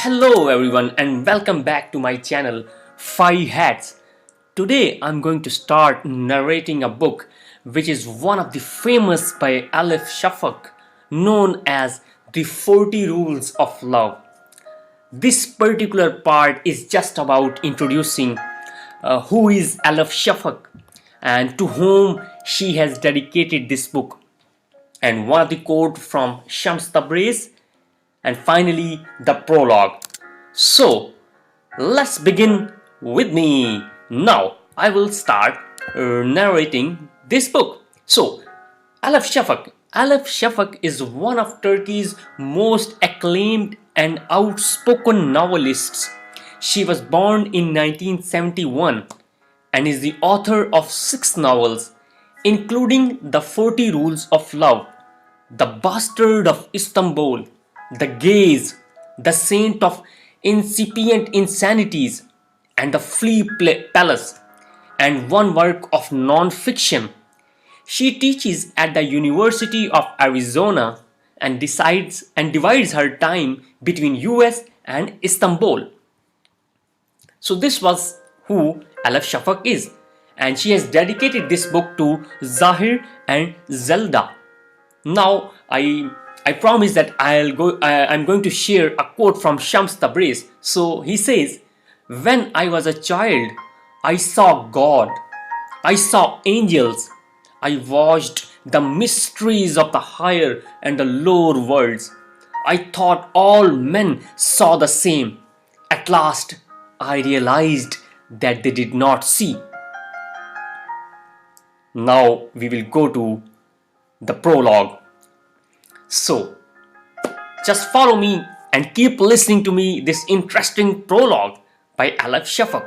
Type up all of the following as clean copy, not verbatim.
Hello everyone and welcome back to my channel 5 Hats. Today I'm going to start narrating a book which is one of the famous by Elef Shefak, known as the 40 Rules of Love. This particular part is just about introducing who is Elef Shefak and to whom she has dedicated this book, and one of the quote from Shams Tabriz, and finally the prologue. So let's begin with me. Now I will start narrating this book. So Elef Shefak. Elef Shefak is one of Turkey's most acclaimed and outspoken novelists. She was born in 1971 and is the author of 6 novels, including The 40 Rules of Love, The Bastard of Istanbul, The Gaze, The Saint of Incipient Insanities, and The Flea Palace, and one work of non-fiction. She teaches at the University of Arizona and divides her time between US and Istanbul. So this was who Elef Shefak is, and she has dedicated this book to Zahir and Zelda. Now I promise that I'm going to share a quote from Shams Tabriz. So he says, "When I was a child, I saw God, I saw angels, I watched the mysteries of the higher and the lower worlds. I thought all men saw the same. At last, I realized that they did not see." Now we will go to the prologue. So just follow me and keep listening to me this interesting prologue by Elef Shefak.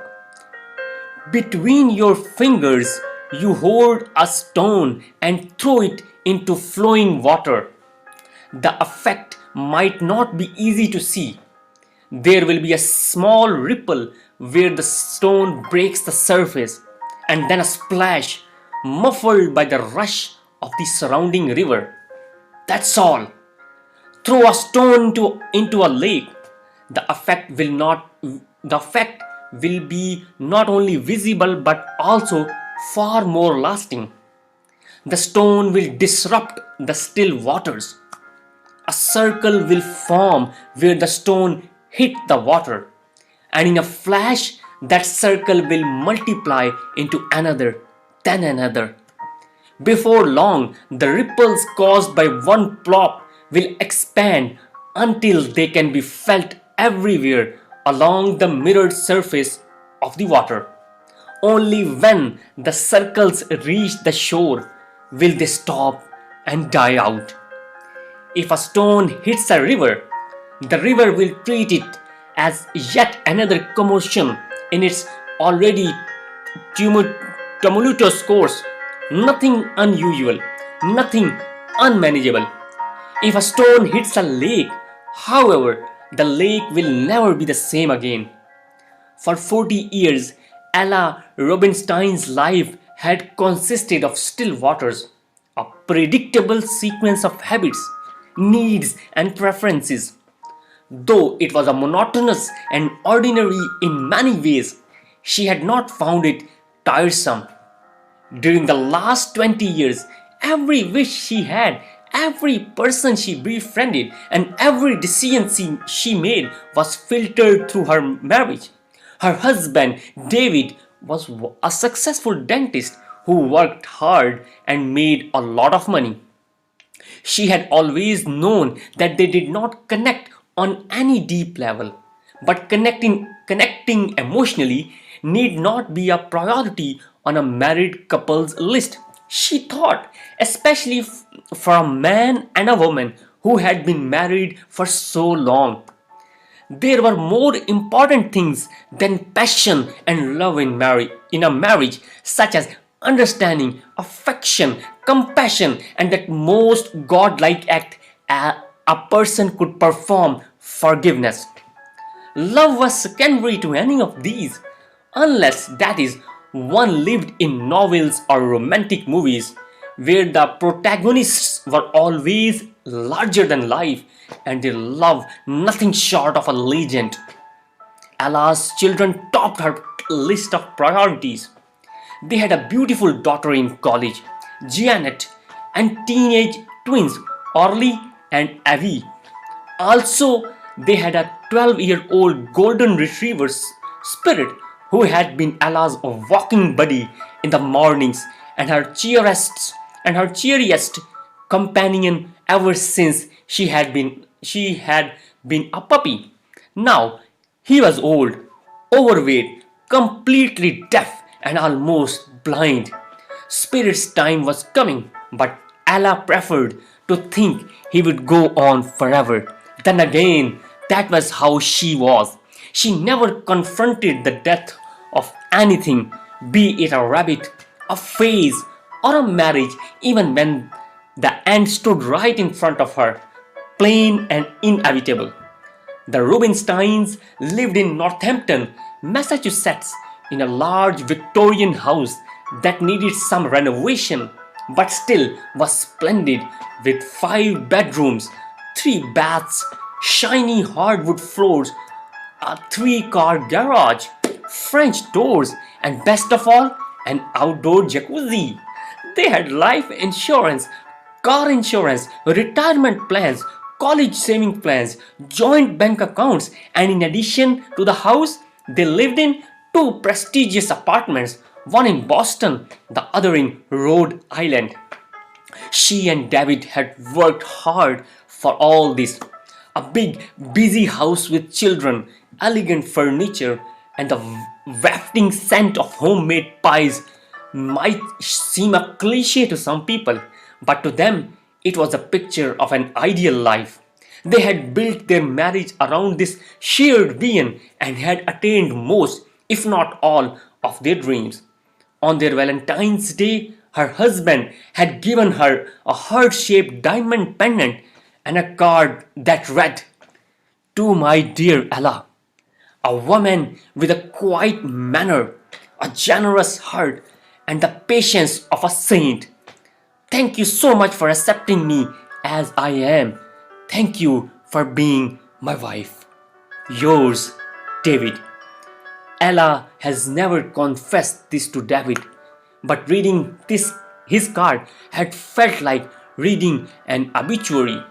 Between your fingers you hold a stone and throw it into flowing water. The effect might not be easy to see. There will be a small ripple where the stone breaks the surface, and then a splash muffled by the rush of the surrounding river. That's all. Throw a stone into a lake. The effect will be not only visible but also far more lasting. The stone will disrupt the still waters. A circle will form where the stone hit the water, and in a flash that circle will multiply into another, then another. Before long, the ripples caused by one plop will expand until they can be felt everywhere along the mirrored surface of the water. Only when the circles reach the shore will they stop and die out. If a stone hits a river, the river will treat it as yet another commotion in its already tumultuous course. Nothing unusual, nothing unmanageable. If a stone hits a lake, however, the lake will never be the same again. For 40 years, Ella Rubinstein's life had consisted of still waters, a predictable sequence of habits, needs, and preferences. Though it was a monotonous and ordinary in many ways, she had not found it tiresome. During the last 20 years, every wish she had, every person she befriended, and every decision she made was filtered through her marriage. Her husband, David, was a successful dentist who worked hard and made a lot of money. She had always known that they did not connect on any deep level, but connecting emotionally need not be a priority on a married couple's list. She thought, especially for a man and a woman who had been married for so long. There were more important things than passion and love in a marriage, such as understanding, affection, compassion, and that most godlike act a person could perform, forgiveness. Love was secondary to any of these, unless that is one lived in novels or romantic movies where the protagonists were always larger than life, and their love nothing short of a legend. Ella's children topped her list of priorities. They had a beautiful daughter in college, Janet, and teenage twins, Orly and Avi. Also, they had a 12-year-old golden retriever spirit who had been Ella's walking buddy in the mornings and her cheeriest companion ever since she had been a puppy. Now he was old, overweight, completely deaf, and almost blind. Spirit's time was coming, but Ella preferred to think he would go on forever. Then again, that was how she was. She never confronted the death of anything, be it a rabbit, a phase, or a marriage, even when the end stood right in front of her, plain and inevitable. The Rubinsteins lived in Northampton, Massachusetts, in a large Victorian house that needed some renovation but still was splendid, with 5 bedrooms, 3 baths, shiny hardwood floors, a 3-car garage, French doors, and best of all, an outdoor jacuzzi. They had life insurance, car insurance, retirement plans, college saving plans, joint bank accounts, and in addition to the house, they lived in 2 prestigious apartments, one in Boston, the other in Rhode Island. She and David had worked hard for all this. A big, busy house with children, elegant furniture, and the wafting scent of homemade pies might seem a cliche to some people, but to them it was a picture of an ideal life. They had built their marriage around this shared vision and had attained most, if not all, of their dreams. On their Valentine's Day, her husband had given her a heart-shaped diamond pendant and a card that read, "To my dear Ella, a woman with a quiet manner, a generous heart, and the patience of a saint. Thank you so much for accepting me as I am. Thank you for being my wife. Yours, David." Ella has never confessed this to David, but reading his card had felt like reading an obituary.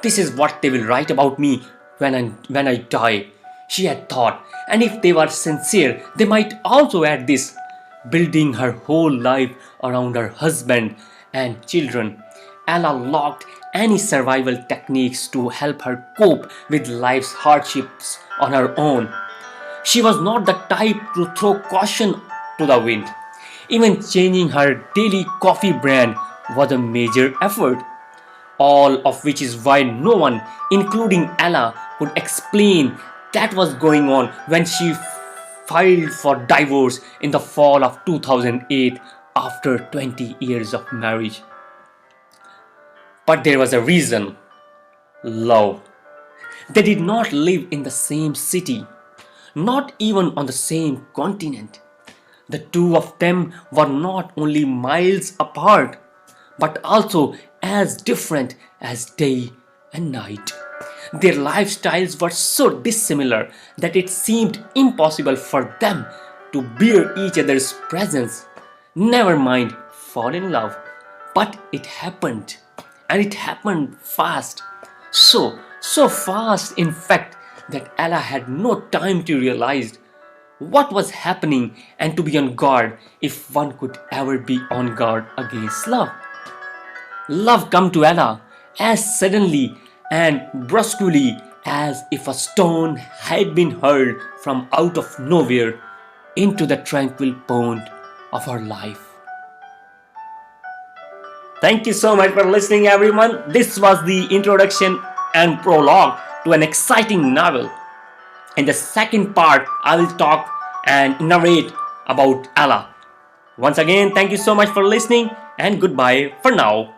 "This is what they will write about me when I die," she had thought, and if they were sincere, they might also add this: building her whole life around her husband and children. Ella lacked any survival techniques to help her cope with life's hardships on her own. She was not the type to throw caution to the wind. Even changing her daily coffee brand was a major effort. All of which is why no one, including Ella, could explain that was going on when she filed for divorce in the fall of 2008 after 20 years of marriage. But there was a reason: love. They did not live in the same city, not even on the same continent. The two of them were not only miles apart, but also as different as day and night. Their lifestyles were so dissimilar that it seemed impossible for them to bear each other's presence, never mind fall in love. But it happened, and it happened fast. So fast, in fact, that Ella had no time to realize what was happening and to be on guard, if one could ever be on guard against love. Love came to Ella as suddenly and brusquely as if a stone had been hurled from out of nowhere into the tranquil pond of her life. Thank you so much for listening, everyone. This was the introduction and prologue to an exciting novel. In the second part, I will talk and narrate about Ella. Once again, thank you so much for listening, and goodbye for now.